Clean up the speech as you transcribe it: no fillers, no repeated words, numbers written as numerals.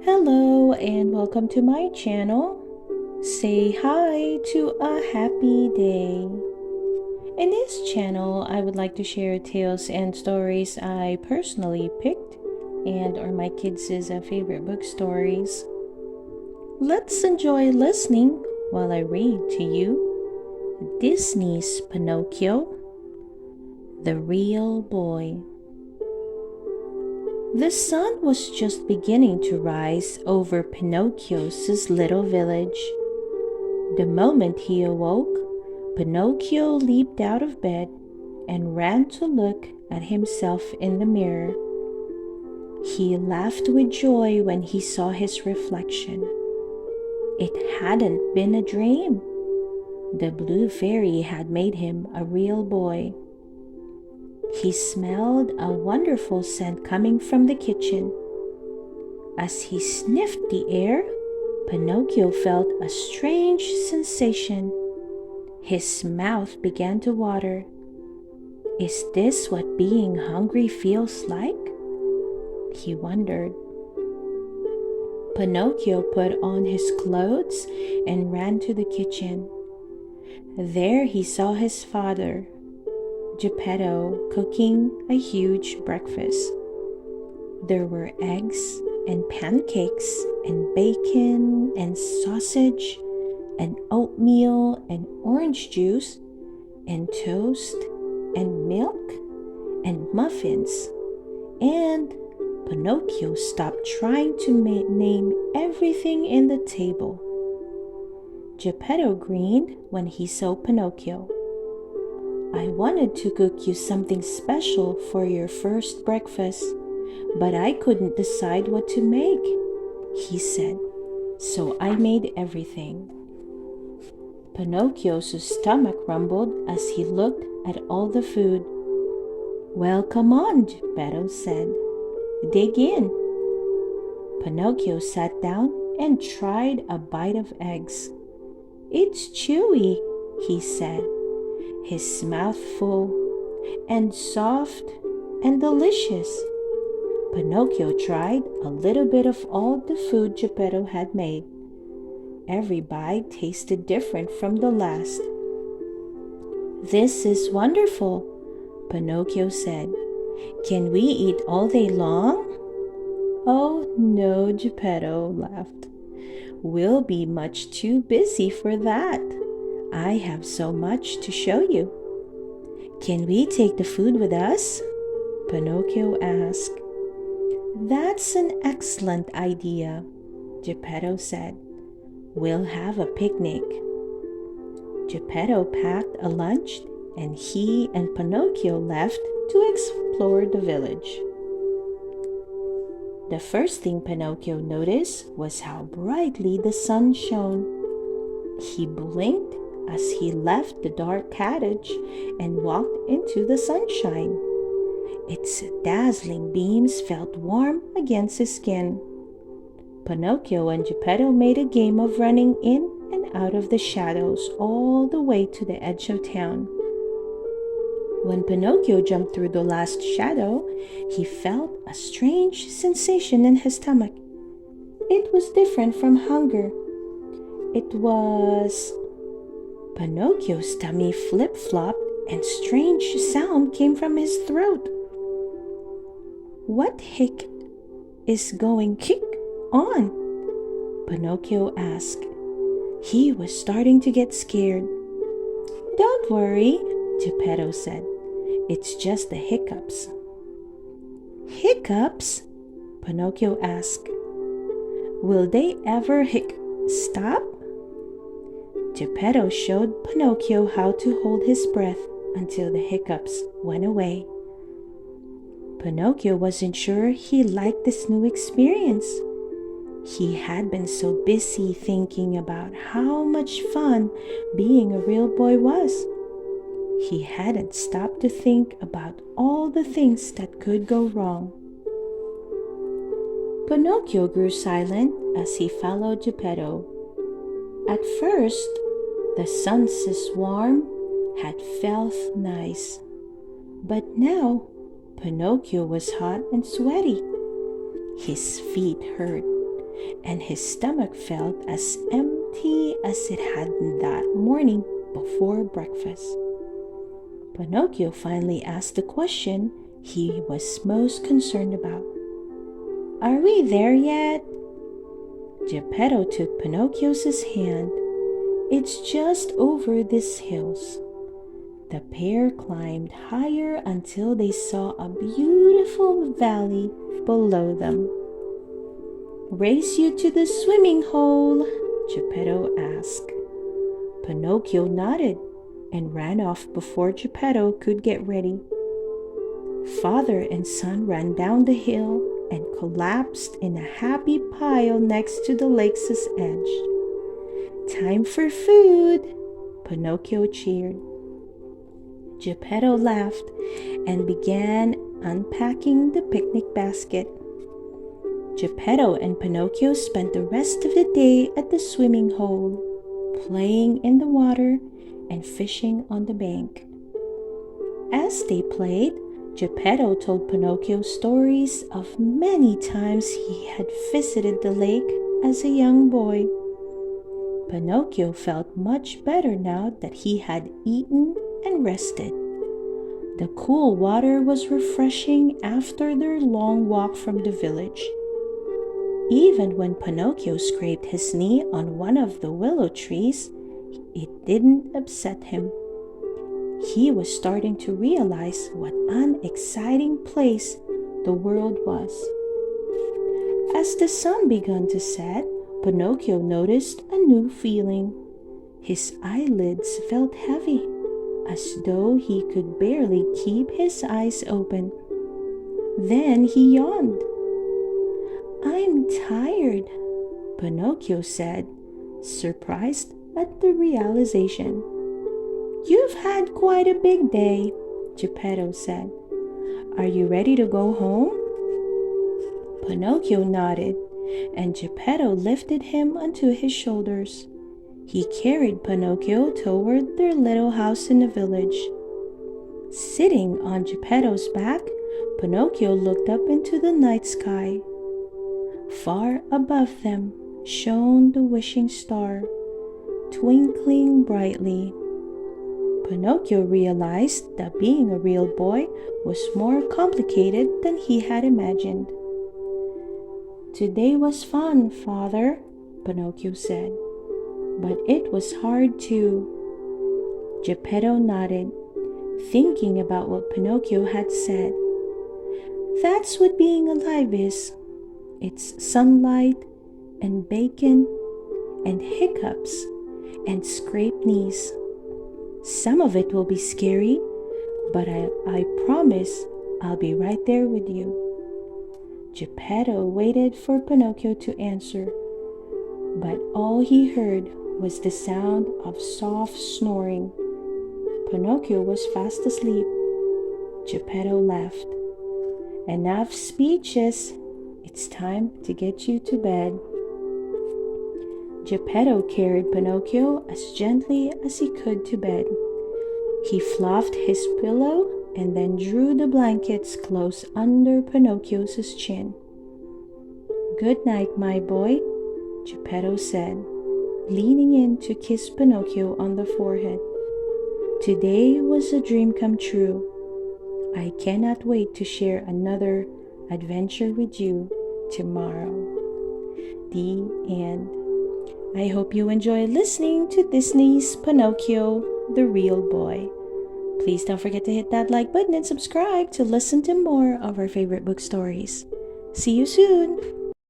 Hello and welcome to my channel. Say hi to a happy day. In this channel, I would like to share tales and stories I personally picked and are my kids' favorite book stories. Let's enjoy listening while I read to you Disney's Pinocchio, The Real Boy. The sun was just beginning to rise over Pinocchio's little village. The moment he awoke, Pinocchio leaped out of bed and ran to look at himself in the mirror. He laughed with joy when he saw his reflection. It hadn't been a dream. The blue fairy had made him a real boy. He smelled a wonderful scent coming from the kitchen. As he sniffed the air, Pinocchio felt a strange sensation. His mouth began to water. Is this what being hungry feels like? He wondered. Pinocchio put on his clothes and ran to the kitchen. There he saw his father, Geppetto, cooking a huge breakfast. There were eggs and pancakes and bacon and sausage and oatmeal and orange juice and toast and milk and muffins. And Pinocchio stopped trying to name everything in the table. Geppetto grinned when he saw Pinocchio. I wanted to cook you something special for your first breakfast, but I couldn't decide what to make, he said, so I made everything. Pinocchio's stomach rumbled as he looked at all the food. Well, come on, Geppetto said. Dig in. Pinocchio sat down and tried a bite of eggs. It's chewy, he said, his mouth full and soft and delicious. Pinocchio tried a little bit of all the food Geppetto had made. Every bite tasted different from the last. This is wonderful, Pinocchio said. Can we eat all day long? Oh no, Geppetto laughed. We'll be much too busy for that. I have so much to show you. Can we take the food with us? Pinocchio asked. That's an excellent idea, Geppetto said. We'll have a picnic. Geppetto packed a lunch and he and Pinocchio left to explore the village. The first thing Pinocchio noticed was how brightly the sun shone. He blinked as he left the dark cottage and walked into the sunshine. Its dazzling beams felt warm against his skin. Pinocchio and Geppetto made a game of running in and out of the shadows all the way to the edge of town. When Pinocchio jumped through the last shadow, he felt a strange sensation in his stomach. It was different from hunger. It was... Pinocchio's tummy flip-flopped and strange sound came from his throat. What hic is going kick on? Pinocchio asked. He was starting to get scared. Don't worry, Geppetto said. It's just the hiccups. Hiccups? Pinocchio asked. Will they ever stop? Geppetto showed Pinocchio how to hold his breath until the hiccups went away. Pinocchio wasn't sure he liked this new experience. He had been so busy thinking about how much fun being a real boy was. He hadn't stopped to think about all the things that could go wrong. Pinocchio grew silent as he followed Geppetto. At first, the sun's warmth had felt nice, but now Pinocchio was hot and sweaty. His feet hurt, and his stomach felt as empty as it had that morning before breakfast. Pinocchio finally asked the question he was most concerned about. "Are we there yet?" Geppetto took Pinocchio's hand. "It's just over these hills." The pair climbed higher until they saw a beautiful valley below them. "Race you to the swimming hole?" Geppetto asked. Pinocchio nodded and ran off before Geppetto could get ready. Father and son ran down the hill and collapsed in a happy pile next to the lake's edge. "Time for food!" Pinocchio cheered. Geppetto laughed and began unpacking the picnic basket. Geppetto and Pinocchio spent the rest of the day at the swimming hole, playing in the water and fishing on the bank. As they played, Geppetto told Pinocchio stories of many times he had visited the lake as a young boy. Pinocchio felt much better now that he had eaten and rested. The cool water was refreshing after their long walk from the village. Even when Pinocchio scraped his knee on one of the willow trees, it didn't upset him. He was starting to realize what an exciting place the world was. As the sun began to set, Pinocchio noticed a new feeling. His eyelids felt heavy, as though he could barely keep his eyes open. Then he yawned. "I'm tired," Pinocchio said, surprised at the realization. "You've had quite a big day," Geppetto said. "Are you ready to go home?" Pinocchio nodded, and Geppetto lifted him onto his shoulders. He carried Pinocchio toward their little house in the village. Sitting on Geppetto's back, Pinocchio looked up into the night sky. Far above them shone the wishing star, twinkling brightly. Pinocchio realized that being a real boy was more complicated than he had imagined. "Today was fun, Father," Pinocchio said, "but it was hard too." Geppetto nodded, thinking about what Pinocchio had said. "That's what being alive is. It's sunlight and bacon and hiccups and scraped knees. Some of it will be scary, but I promise I'll be right there with you." Geppetto waited for Pinocchio to answer, but all he heard was the sound of soft snoring. Pinocchio was fast asleep. Geppetto laughed. "Enough speeches. It's time to get you to bed." Geppetto carried Pinocchio as gently as he could to bed. He fluffed his pillow and then drew the blankets close under Pinocchio's chin. "Good night, my boy," Geppetto said, leaning in to kiss Pinocchio on the forehead. "Today was a dream come true. I cannot wait to share another adventure with you tomorrow." The end. I hope you enjoyed listening to Disney's Pinocchio, the Real Boy. Please don't forget to hit that like button and subscribe to listen to more of our favorite book stories. See you soon!